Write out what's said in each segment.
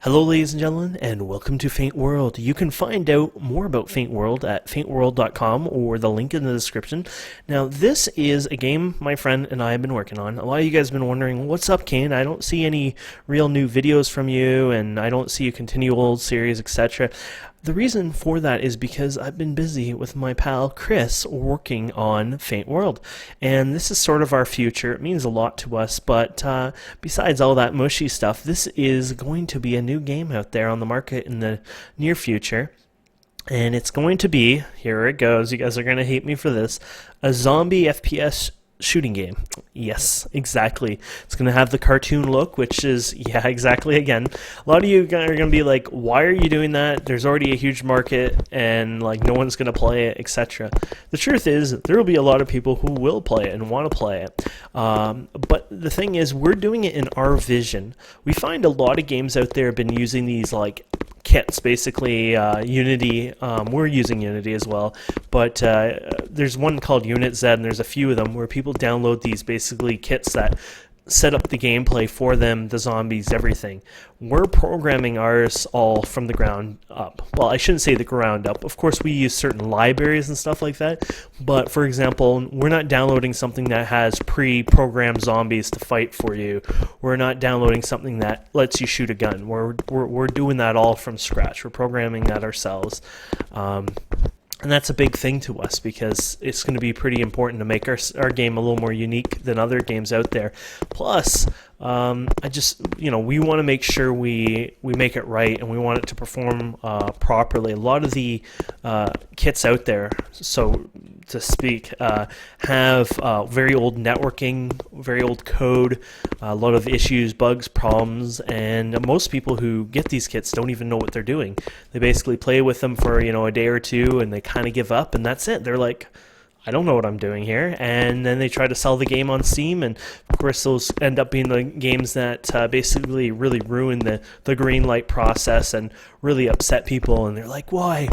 Hello ladies and gentlemen, and welcome to Faint World. You can find out more about Faint World at faintworld.com or the link in the description. Now, this is a game my friend and I have been working on. A lot of you guys have been wondering, what's up, Kane? I don't see any real new videos from you, and I don't see a continual series, etc. The reason for that is because I've been busy with my pal Chris working on Faint World, and this is sort of our future. It means a lot to us, but besides all that mushy stuff, this is going to be a new game out there on the market in the near future. And it's going to be, here it goes, you guys are going to hate me for this, a zombie FPS shooting game. Yes, exactly. It's going to have the cartoon look, which is, yeah, exactly, again. A lot of you are going to be like, why are you doing that? There's already a huge market, and like no one's going to play it, etc. The truth is, there will be a lot of people who will play it and want to play it. But the thing is, we're doing it in our vision. We find a lot of games out there have been using these like kits, basically Unity. We're using Unity as well, but there's one called Unit Z, and there's a few of them where people download these basically kits that set up the gameplay for them, the zombies, everything. We're programming ours all from the ground up. Well, I shouldn't say the ground up. Of course, we use certain libraries and stuff like that, but for example, we're not downloading something that has pre-programmed zombies to fight for you. We're not downloading something that lets you shoot a gun. We're doing that all from scratch. We're programming that ourselves. And that's a big thing to us because it's going to be pretty important to make our game a little more unique than other games out there. Plus, we want to make sure we make it right, and we want it to perform properly. A lot of the kits out there, so to speak, have very old networking, very old code, a lot of issues, bugs, problems, and most people who get these kits don't even know what they're doing. They basically play with them for a day or two, and they kind of give up, and that's it. They're like, I don't know what I'm doing here, and then they try to sell the game on Steam, and of course those end up being the games that basically really ruin the green light process and really upset people, and they're like, why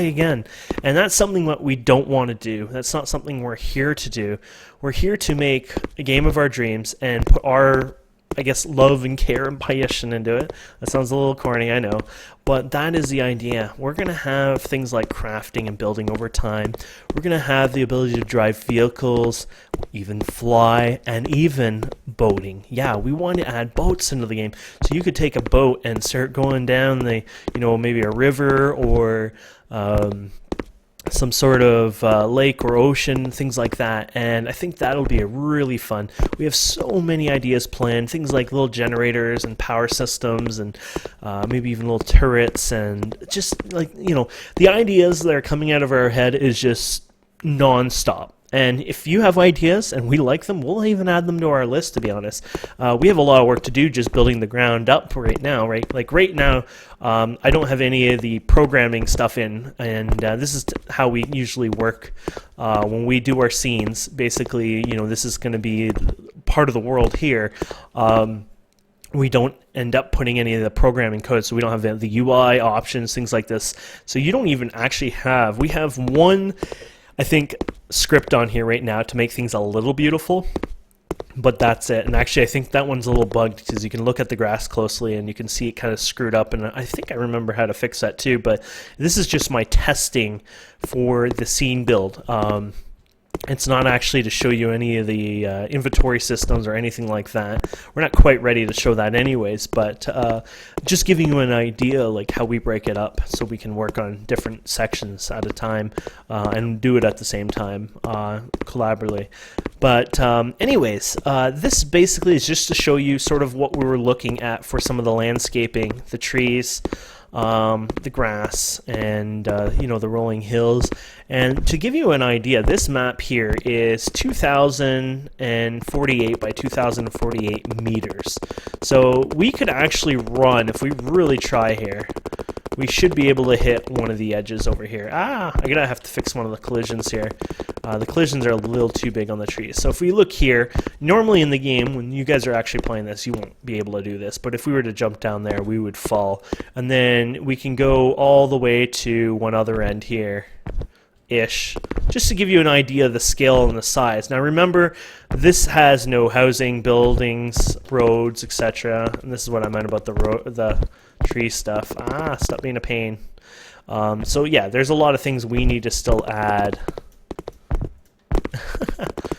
again? And that's something that we don't want to do. That's not something we're here to do. We're here to make a game of our dreams and put our, I guess, love and care and passion into it. That sounds a little corny, I know, but that is the idea. We're going to have things like crafting and building over time. We're going to have the ability to drive vehicles, even fly, and even boating. Yeah, we want to add boats into the game. So you could take a boat and start going down maybe a river or some sort of lake or ocean, things like that, and I think that'll be really fun. We have so many ideas planned, things like little generators and power systems, and maybe even little turrets, and just like, the ideas that are coming out of our head is just non-stop. And if you have ideas and we like them, we'll even add them to our list, to be honest. We have a lot of work to do just building the ground up right now, right? Like right now, I don't have any of the programming stuff in, and this is how we usually work when we do our scenes. Basically, this is going to be part of the world here. We don't end up putting any of the programming code, so we don't have the UI options, things like this. So you don't even actually we have one, I think, script on here right now to make things a little beautiful, but that's it. And actually I think that one's a little bugged because you can look at the grass closely and you can see it kind of screwed up, and I think I remember how to fix that too, but this is just my testing for the scene build. It's not actually to show you any of the inventory systems or anything like that. We're not quite ready to show that anyways, but just giving you an idea like how we break it up so we can work on different sections at a time and do it at the same time collaboratively. But anyways, this basically is just to show you sort of what we were looking at for some of the landscaping, the trees, the grass, and the rolling hills. And to give you an idea, this map here is 2048 by 2048 meters. So we could actually run, if we really try here, we should be able to hit one of the edges over here. I'm gonna have to fix one of the collisions here. The collisions are a little too big on the trees. So if we look here, normally in the game, when you guys are actually playing this, you won't be able to do this, but if we were to jump down there, we would fall. And then we can go all the way to one other end here. ish, just to give you an idea of the scale and the size. Now remember, this has no housing, buildings, roads, etc. And this is what I meant about the tree stuff. Stop being a pain. So yeah, there's a lot of things we need to still add.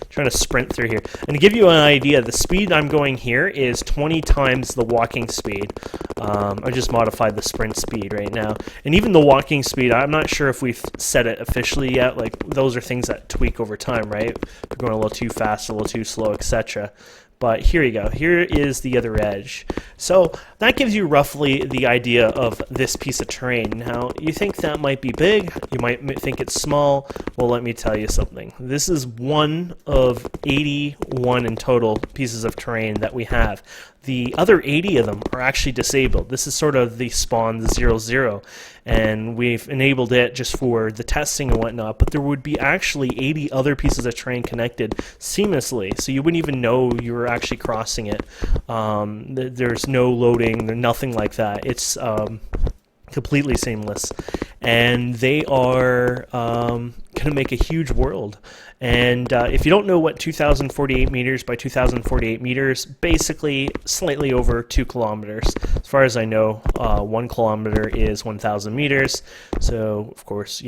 Trying to sprint through here. And to give you an idea, the speed I'm going here is 20 times the walking speed. I just modified the sprint speed right now. And even the walking speed, I'm not sure if we've set it officially yet. Like, those are things that tweak over time, right? We're going a little too fast, a little too slow, etc. But here you go. Here is the other edge. So that gives you roughly the idea of this piece of terrain. Now, you think that might be big. You might think it's small. Well, let me tell you something. This is one of 81 in total pieces of terrain that we have. The other 80 of them are actually disabled. This is sort of the spawn, the 0-0, and we've enabled it just for the testing and whatnot, but there would be actually 80 other pieces of terrain connected seamlessly, so you wouldn't even know you were actually crossing it. There's no loading, nothing like that. It's completely seamless, and they are going to make a huge world. And if you don't know what 2,048 meters by 2,048 meters, basically slightly over 2 kilometers. As far as I know, 1 kilometer is 1,000 meters. So, of course,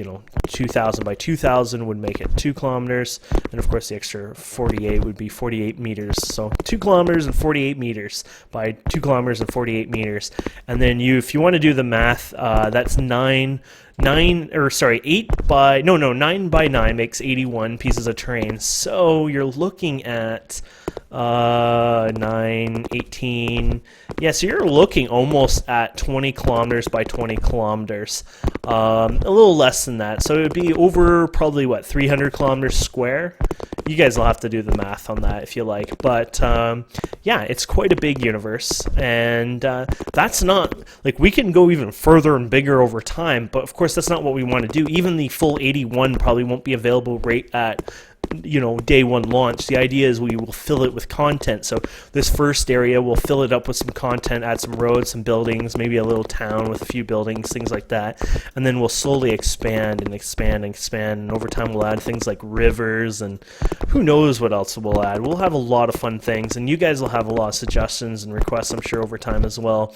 2,000 by 2,000 would make it 2 kilometers. And, of course, the extra 48 would be 48 meters. So 2 kilometers and 48 meters by 2 kilometers and 48 meters. And then if you want to do the math, that's 9 by 9 makes 81 pieces of terrain. So you're looking at 9, 18. Yeah, so you're looking almost at 20 kilometers by 20 kilometers. A little less than that. So it would be over probably, 300 kilometers square? You guys will have to do the math on that if you like. But yeah, it's quite a big universe. And that's not, we can go even further and bigger over time. But of course, that's not what we want to do. Even the full 81 probably won't be available right at day one launch. The idea is we will fill it with content. So this first area, we'll fill it up with some content, add some roads, some buildings, maybe a little town with a few buildings, things like that. And then we'll slowly expand and expand and expand. And over time, we'll add things like rivers and who knows what else we'll add. We'll have a lot of fun things. And you guys will have a lot of suggestions and requests, I'm sure, over time as well.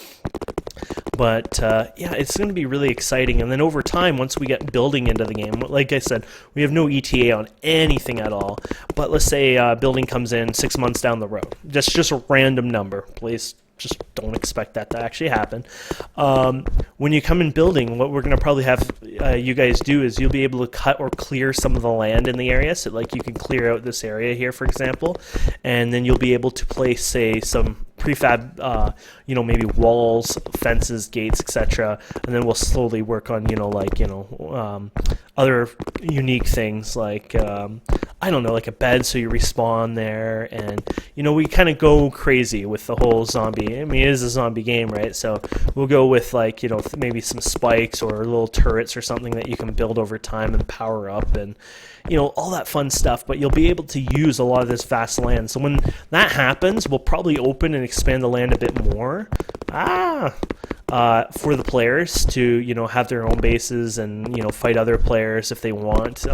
But yeah, it's going to be really exciting. And then over time, once we get building into the game, like I said, we have no ETA on anything at all. But let's say building comes in 6 months down the road. That's just a random number. Please just don't expect that to actually happen. When you come in building, what we're going to probably have you guys do is you'll be able to cut or clear some of the land in the area. So you can clear out this area here, for example, and then you'll be able to place, say, some prefab, maybe walls, fences, gates, etc. And then we'll slowly work on, other unique things like, I don't know, like a bed so you respawn there. And, we kind of go crazy with the whole zombie. I mean, it is a zombie game, right? So we'll go with maybe some spikes or little turrets or something that you can build over time and power up and, all that fun stuff. But you'll be able to use a lot of this vast land. So when that happens, we'll probably open and expand the land a bit more. For the players to, have their own bases and, fight other players if they want.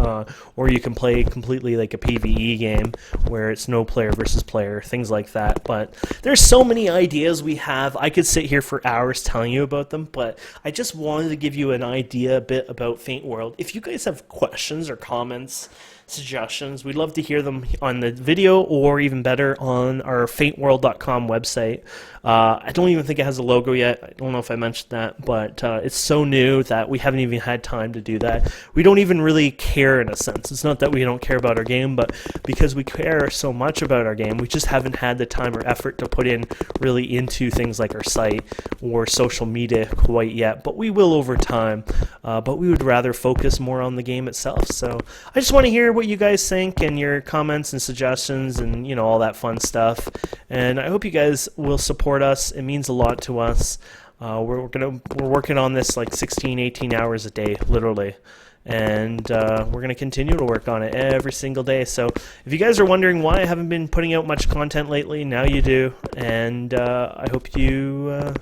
Or you can play completely like a PvE game where it's no player versus player, things like that. But there's so many ideas we have. I could sit here for hours telling you about them, but I just wanted to give you an idea a bit about Faint World. If you guys have questions or comments, suggestions, we'd love to hear them on the video or even better on our faintworld.com website. I don't even think it has a logo yet. I don't know if I mentioned that, but it's so new that we haven't even had time to do that. We don't even really care in a sense. It's not that we don't care about our game, but because we care so much about our game, we just haven't had the time or effort to put in really into things like our site or social media quite yet, but we will over time. But we would rather focus more on the game itself. So I just want to hear what you guys think and your comments and suggestions and all that fun stuff. And I hope you guys will support us. It means a lot to us. We're working on this 16, 18 hours a day, literally. And we're going to continue to work on it every single day. So if you guys are wondering why I haven't been putting out much content lately, now you do. And I hope you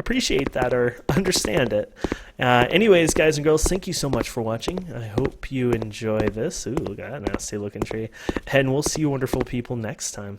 appreciate that or understand it. Anyways, guys and girls, thank you so much for watching. I hope you enjoy this. Ooh, look at that nasty looking tree. And we'll see you wonderful people next time.